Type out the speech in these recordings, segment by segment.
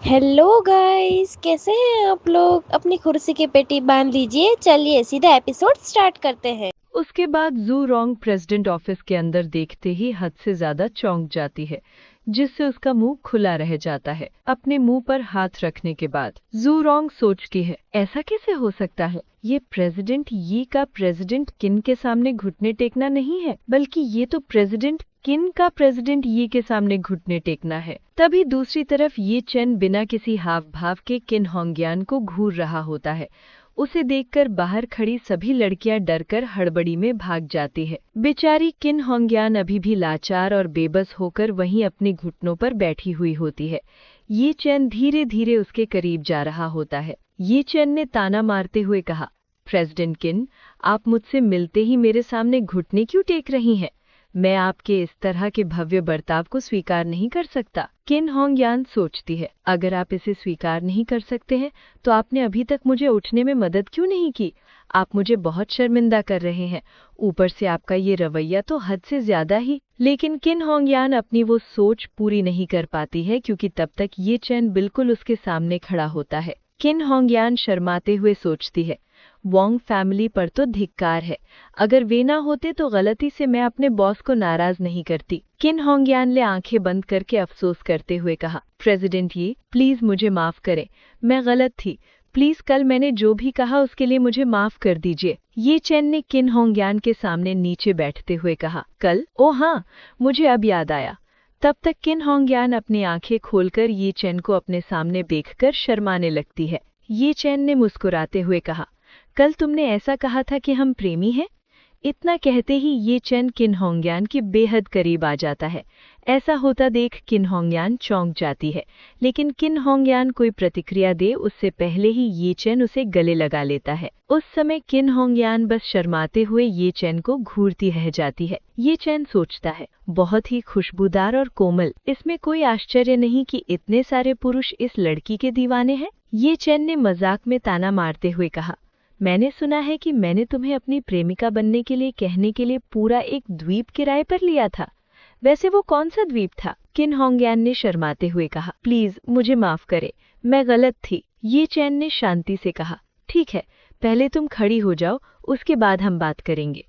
Hello guys, कैसे हैं आप लोग। अपनी कुर्सी की पेटी बांध लीजिए, चलिए सीधा एपिसोड स्टार्ट करते हैं। उसके बाद जू रोंग प्रेसिडेंट ऑफिस के अंदर देखते ही हद से ज्यादा चौंक जाती है, जिससे उसका मुंह खुला रह जाता है। अपने मुंह पर हाथ रखने के बाद जू रोंग सोचती है, ऐसा कैसे हो सकता है? ये प्रेसिडेंट यी का प्रेसिडेंट किन के सामने घुटने टेकना नहीं है, बल्कि ये तो प्रेसिडेंट किन का प्रेसिडेंट यी के सामने घुटने टेकना है। तभी दूसरी तरफ ये चेन बिना किसी हाव भाव के किन होंग्यान को घूर रहा होता है। उसे देखकर बाहर खड़ी सभी लड़कियां डरकर हड़बड़ी में भाग जाती है। बेचारी किन होंग्यान अभी भी लाचार और बेबस होकर वहीं अपने घुटनों पर बैठी हुई होती है। ये चैन धीरे धीरे उसके करीब जा रहा होता है। ये चैन ने ताना मारते हुए कहा, प्रेसिडेंट किन, आप मुझसे मिलते ही मेरे सामने घुटने क्यों टेक रही हैं? मैं आपके इस तरह के भव्य बर्ताव को स्वीकार नहीं कर सकता। किन होंग्यान सोचती है, अगर आप इसे स्वीकार नहीं कर सकते हैं तो आपने अभी तक मुझे उठने में मदद क्यों नहीं की? आप मुझे बहुत शर्मिंदा कर रहे हैं। ऊपर से आपका ये रवैया तो हद से ज्यादा ही। लेकिन किन होंग्यान अपनी वो सोच पूरी नहीं कर पाती है, क्योंकि तब तक ये चैन बिल्कुल उसके सामने खड़ा होता है। किन होंग्यान शर्माते हुए सोचती है, वोंग फैमिली पर तो धिक्कार है। अगर वे ना होते तो गलती से मैं अपने बॉस को नाराज नहीं करती। किन होंग्यान ने आंखें बंद करके अफसोस करते हुए कहा, प्रेसिडेंट ये, प्लीज मुझे माफ करें, मैं गलत थी। प्लीज कल मैंने जो भी कहा उसके लिए मुझे माफ कर दीजिए। ये चेन ने किन होंग्यान के सामने नीचे बैठते हुए कहा, कल? ओ हाँ, मुझे अब याद आया। तब तक किन होंग्यान अपनी आंखें खोलकर ये चेन को अपने सामने देखकर शर्माने लगती है। ये चेन ने मुस्कुराते हुए कहा, कल तुमने ऐसा कहा था कि हम प्रेमी हैं। इतना कहते ही ये चेन किन होंग्यान के बेहद करीब आ जाता है। ऐसा होता देख किन होंग्यान चौंक जाती है, लेकिन किन होंग्यान कोई प्रतिक्रिया दे उससे पहले ही ये चेन उसे गले लगा लेता है। उस समय किन होंग्यान बस शर्माते हुए ये चेन को घूरती रह जाती है। ये चेन सोचता है, बहुत ही खुशबूदार और कोमल, इसमें कोई आश्चर्य नहीं कि इतने सारे पुरुष इस लड़की के दीवाने हैं। ये चेन ने मजाक में ताना मारते हुए कहा, मैंने सुना है कि मैंने तुम्हें अपनी प्रेमिका बनने के लिए कहने के लिए पूरा एक द्वीप किराए पर लिया था। वैसे वो कौन सा द्वीप था? किन होंग्यान ने शर्माते हुए कहा, प्लीज मुझे माफ करे, मैं गलत थी। ये चैन ने शांति से कहा, ठीक है, पहले तुम खड़ी हो जाओ, उसके बाद हम बात करेंगे।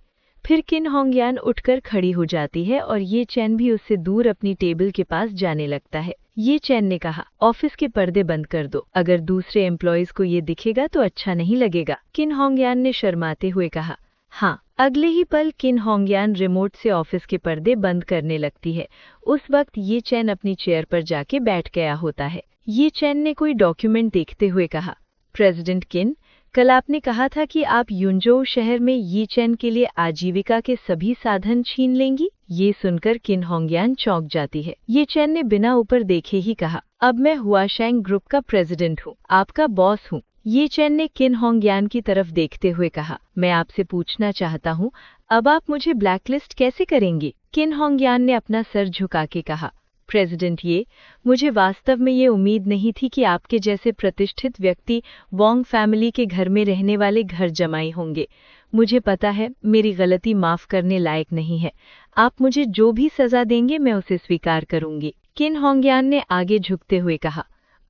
फिर किन होंग्यान उठकर खड़ी हो जाती है और ये चैन भी उससे दूर अपनी टेबल के पास जाने लगता है। ये चैन ने कहा, ऑफिस के पर्दे बंद कर दो, अगर दूसरे एम्प्लॉयज को ये दिखेगा तो अच्छा नहीं लगेगा। किन होंग्यान ने शर्माते हुए कहा, हाँ। अगले ही पल किन होंग्यान रिमोट से ऑफिस के पर्दे बंद करने लगती है। उस वक्त ये चैन अपनी चेयर पर जाके बैठ गया होता है। ये चैन ने कोई डॉक्यूमेंट देखते हुए कहा, प्रेसिडेंट किन, कल आपने कहा था कि आप युनजोउ शहर में यी चैन के लिए आजीविका के सभी साधन छीन लेंगी। ये सुनकर किन होंग्यान चौंक जाती है। ये चैन ने बिना ऊपर देखे ही कहा, अब मैं हुआशैंग ग्रुप का प्रेसिडेंट हूँ, आपका बॉस हूँ। ये चैन ने किन होंग्यान की तरफ देखते हुए कहा, मैं आपसे पूछना चाहता हूँ, अब आप मुझे ब्लैकलिस्ट कैसे करेंगी? किन होंग्यान ने अपना सर झुका के कहा, प्रेसिडेंट ये, मुझे वास्तव में ये उम्मीद नहीं थी कि आपके जैसे प्रतिष्ठित व्यक्ति वोंग फैमिली के घर में रहने वाले घर जमाई होंगे। मुझे पता है मेरी गलती माफ करने लायक नहीं है। आप मुझे जो भी सजा देंगे मैं उसे स्वीकार करूंगी। किन होंग्यान ने आगे झुकते हुए कहा,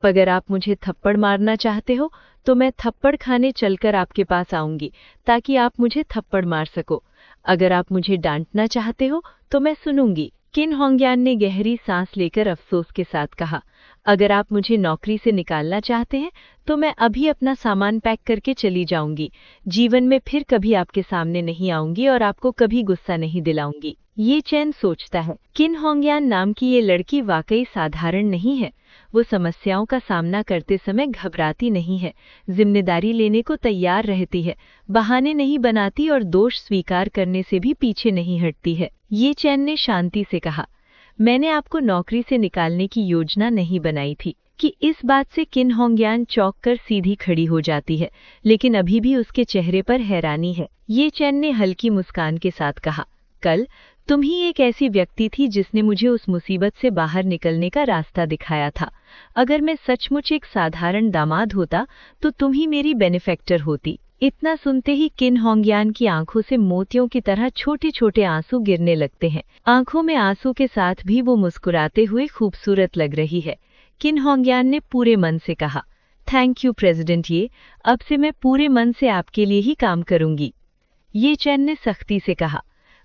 अगर आप मुझे थप्पड़ मारना चाहते हो तो मैं थप्पड़ खाने चलकर आपके पास आऊंगी ताकि आप मुझे थप्पड़ मार सको। अगर आप मुझे डांटना चाहते हो तो मैं सुनूंगी। किन होंग्यान ने गहरी सांस लेकर अफसोस के साथ कहा, अगर आप मुझे नौकरी से निकालना चाहते हैं तो मैं अभी अपना सामान पैक करके चली जाऊंगी। जीवन में फिर कभी आपके सामने नहीं आऊंगी और आपको कभी गुस्सा नहीं दिलाऊंगी। ये चैन सोचता है, किन होंग्यान नाम की ये लड़की वाकई साधारण नहीं है। वो समस्याओं का सामना करते समय घबराती नहीं है, जिम्मेदारी लेने को तैयार रहती है, बहाने नहीं बनाती और दोष स्वीकार करने से भी पीछे नहीं हटती है। ये चैन ने शांति से कहा, मैंने आपको नौकरी से निकालने की योजना नहीं बनाई थी। कि इस बात से किन होंग्यान चौंक कर सीधी खड़ी हो जाती है, लेकिन अभी भी उसके चेहरे पर हैरानी है। ये चैन ने हल्की मुस्कान के साथ कहा, कल तुम ही एक ऐसी व्यक्ति थी जिसने मुझे उस मुसीबत से बाहर निकलने का रास्ता दिखाया था। अगर मैं सचमुच एक साधारण दामाद होता तो तुम ही मेरी बेनिफैक्टर होती। इतना सुनते ही किन होंग्यान की आंखों से मोतियों की तरह छोटे छोटे आंसू गिरने लगते हैं। आंखों में आंसू के साथ भी वो मुस्कुराते हुए खूबसूरत लग रही है। किन होंगयान ने पूरे मन से कहा, थैंक यू प्रेसिडेंट ये, अब से मैं पूरे मन से आपके लिए ही काम करूंगी। ये चैन ने सख्ती से कहा,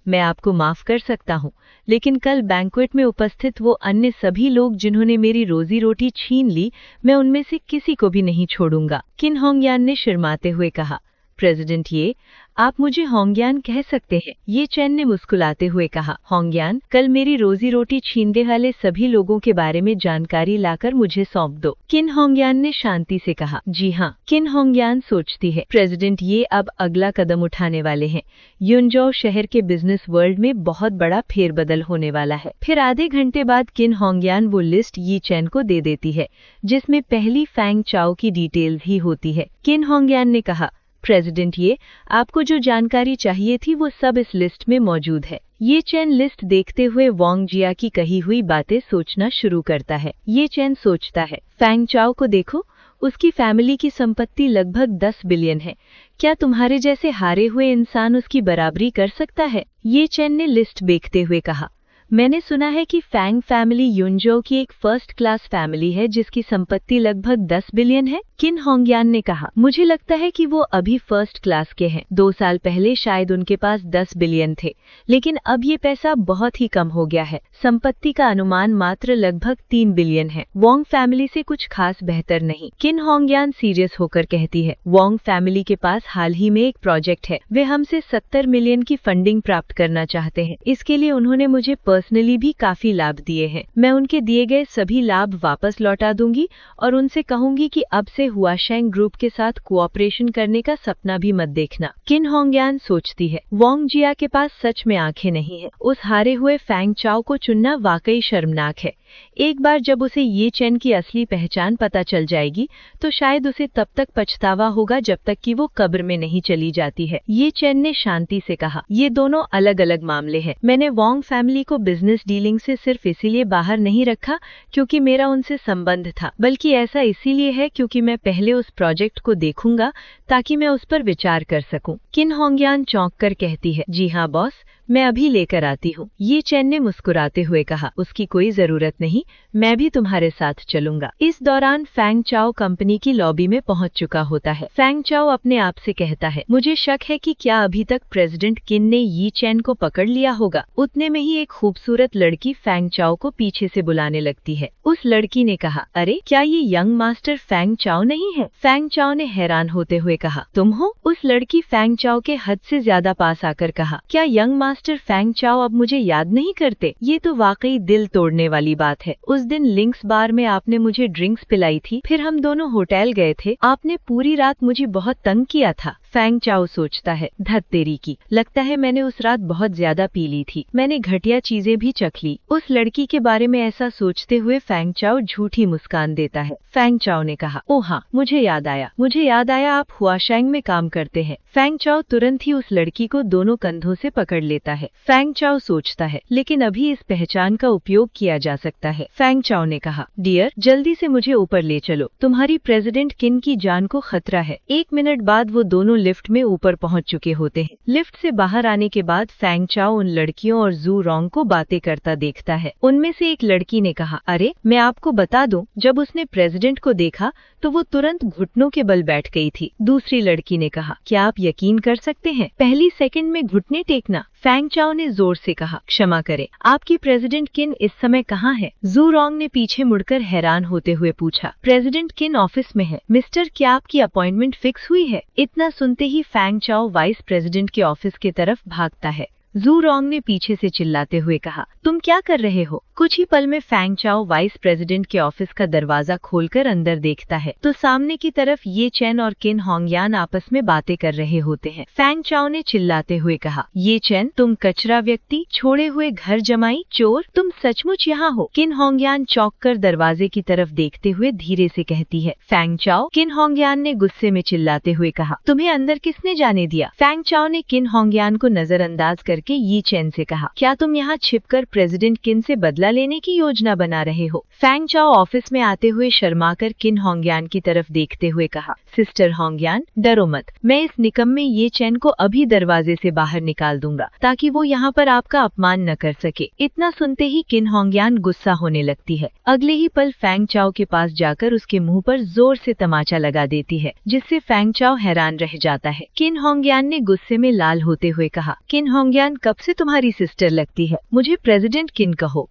मैं आपको माफ कर सकता हूँ, लेकिन कल बैंक्वेट में उपस्थित वो अन्य सभी लोग जिन्होंने मेरी रोजी रोटी छीन ली, मैं उनमें से किसी को भी नहीं छोड़ूंगा। किन होंगयान ने शर्माते हुए कहा, प्रेसिडेंट ये, आप मुझे होंगयान कह सकते हैं। ये चैन ने मुस्कुराते हुए कहा, होंगयान, कल मेरी रोजी रोटी छीनने वाले सभी लोगों के बारे में जानकारी लाकर मुझे सौंप दो। किन होंगयान ने शांति से कहा, जी हाँ। किन होंगयान सोचती है, प्रेसिडेंट ये अब अगला कदम उठाने वाले हैं। युनजो शहर के बिजनेस वर्ल्ड में बहुत बड़ा फेरबदल होने वाला है। फिर आधे घंटे बाद किन होंगयान वो लिस्ट ये चैन को दे देती है जिसमें पहली फैंग चाओ की डिटेल्स ही होती है। किन होंगयान ने कहा, प्रेसिडेंट ये, आपको जो जानकारी चाहिए थी वो सब इस लिस्ट में मौजूद है। ये चैन लिस्ट देखते हुए वांग जिया की कही हुई बातें सोचना शुरू करता है। ये चैन सोचता है, फैंग चाओ को देखो, उसकी फैमिली की संपत्ति लगभग 10 बिलियन है। क्या तुम्हारे जैसे हारे हुए इंसान उसकी बराबरी कर सकता है? ये चैन ने लिस्ट देखते हुए कहा, मैंने सुना है कि फैंग फैमिली युनजो की एक फर्स्ट क्लास फैमिली है जिसकी संपत्ति लगभग 10 बिलियन है। किन होंगयान ने कहा, मुझे लगता है कि वो अभी फर्स्ट क्लास के हैं। 2 साल पहले शायद उनके पास 10 बिलियन थे, लेकिन अब ये पैसा बहुत ही कम हो गया है। संपत्ति का अनुमान मात्र लगभग 3 बिलियन है। वोंग फैमिली से कुछ खास बेहतर नहीं। किन होंगयान सीरियस होकर कहती है, वोंग फैमिली के पास हाल ही में एक प्रोजेक्ट है। वे हमसे 70 मिलियन की फंडिंग प्राप्त करना चाहते हैं। इसके लिए उन्होंने मुझे पर्सनली भी काफी लाभ दिए हैं। मैं उनके दिए गए सभी लाभ वापस लौटा दूंगी और उनसे कहूंगी कि अब से हुआशेंग ग्रुप के साथ कोऑपरेशन करने का सपना भी मत देखना। किन होंगयान सोचती है, वांग जिया के पास सच में आंखें नहीं है। उस हारे हुए फैंग चाओ को चुनना वाकई शर्मनाक है। एक बार जब उसे ये चैन की असली पहचान पता चल जाएगी तो शायद उसे तब तक पछतावा होगा जब तक कि वो कब्र में नहीं चली जाती है। ये चैन ने शांति से कहा, ये दोनों अलग अलग मामले हैं। मैंने वोंग फैमिली को बिजनेस डीलिंग से सिर्फ इसीलिए बाहर नहीं रखा क्योंकि मेरा उनसे संबंध था, बल्कि ऐसा इसीलिए है क्योंकि मैं पहले उस प्रोजेक्ट को देखूंगा ताकि मैं उस पर विचार कर सकूं। किन होंगयान चौंक कर कहती है, जी हाँ बॉस, मैं अभी लेकर आती हूँ। ये चैन ने मुस्कुराते हुए कहा, उसकी कोई जरूरत नहीं, मैं भी तुम्हारे साथ चलूंगा। इस दौरान फैंग चाओ कंपनी की लॉबी में पहुंच चुका होता है। फैंग चाओ अपने आप से कहता है, मुझे शक है कि क्या अभी तक प्रेसिडेंट किन ने यी चैन को पकड़ लिया होगा। उतने में ही एक खूबसूरत लड़की फैंग चाओ को पीछे से बुलाने लगती है। उस लड़की ने कहा, अरे क्या ये यंग मास्टर फैंग चाओ नहीं है? फैंग चाओ ने हैरान होते हुए कहा, तुम हो? उस लड़की फैंग चाओ के हद से ज्यादा पास आकर कहा, क्या यंग मास्टर फैंग चाओ अब मुझे याद नहीं करते? ये तो वाकई दिल तोड़ने वाली बात है। उस दिन लिंक्स बार में आपने मुझे ड्रिंक्स पिलाई थी, फिर हम दोनों होटल गए थे, आपने पूरी रात मुझे बहुत तंग किया था। फैंग चाओ सोचता है, धत तेरी की, लगता है मैंने उस रात बहुत ज्यादा पी ली थी, मैंने घटिया चीजें भी चख ली। उस लड़की के बारे में ऐसा सोचते हुए फैंग चाओ झूठी मुस्कान देता है। फैंग चाओ ने कहा, ओ हाँ, मुझे याद आया आप हुआशेंग में काम करते हैं। फैंग चाओ तुरंत ही उस लड़की को दोनों कंधों से पकड़ लेता है। फैंग चाओ सोचता है, लेकिन अभी इस पहचान का उपयोग किया जा सकता है। फैंग चाओ ने कहा, डियर, जल्दी से मुझे ऊपर ले चलो, तुम्हारी प्रेसिडेंट किन की जान को खतरा है। 1 मिनट बाद वो दोनों लिफ्ट में ऊपर पहुंच चुके होते हैं। लिफ्ट से बाहर आने के बाद फैंग चाओ उन लड़कियों और जू रोंग को बातें करता देखता है। उनमें से एक लड़की ने कहा, अरे मैं आपको बता दूं, जब उसने प्रेसिडेंट को देखा तो वो तुरंत घुटनों के बल बैठ गई थी। दूसरी लड़की ने कहा, क्या आप यकीन कर सकते हैं, पहली सेकंड में घुटने टेकना। फैंग चाओ ने जोर से कहा, क्षमा करें, आपकी प्रेसिडेंट किन इस समय कहाँ है? जू रोंग ने पीछे मुड़कर हैरान होते हुए पूछा, प्रेसिडेंट किन ऑफिस में है। मिस्टर, क्या आपकी अपॉइंटमेंट फिक्स हुई है? इतना सुनते ही फैंग चाओ वाइस प्रेसिडेंट के ऑफिस की तरफ भागता है। जू रोंग ने पीछे से चिल्लाते हुए कहा, तुम क्या कर रहे हो? कुछ ही पल में फैंग चाओ वाइस प्रेसिडेंट के ऑफिस का दरवाजा खोलकर अंदर देखता है तो सामने की तरफ ये चैन और किन होंगयान आपस में बातें कर रहे होते हैं। फैंग चाओ ने चिल्लाते हुए कहा, ये चैन, तुम कचरा व्यक्ति, छोड़े हुए घर जमाई, चोर, तुम सचमुच यहाँ हो? किन होंगयान चौंक कर दरवाजे की तरफ देखते हुए धीरे से कहती है, फैंग चाओ। किन होंगयान ने गुस्से में चिल्लाते हुए कहा, तुम्हें अंदर किसने जाने दिया? फैंग चाओ ने किन होंगयान को नजरअंदाज करके ये चैन से कहा, क्या तुम यहाँ छिपकर प्रेसिडेंट किन से बदला बदला लेने की योजना बना रहे हो। फैंग चाओ ऑफिस में आते हुए शर्माकर किन होंगयान की तरफ देखते हुए कहा, सिस्टर होंगयान डरो मत, मैं इस निकम्मे ये चैन को अभी दरवाजे से बाहर निकाल दूंगा ताकि वो यहाँ पर आपका अपमान न कर सके। इतना सुनते ही किन होंगयान गुस्सा होने लगती है। अगले ही पल फैंग चाओ के पास जाकर उसके मुंह पर जोर से तमाचा लगा देती है, जिससे फैंग चाओ हैरान रह जाता है। किन होंगयान ने गुस्से में लाल होते हुए कहा, किन होंगयान कब से तुम्हारी सिस्टर लगती है, मुझे प्रेसिडेंट किन कहो।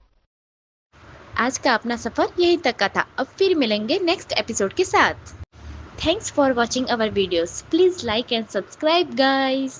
आज का अपना सफर यहीं तक का था। अब फिर मिलेंगे नेक्स्ट एपिसोड के साथ। Thanks for watching our videos. Please like and subscribe guys.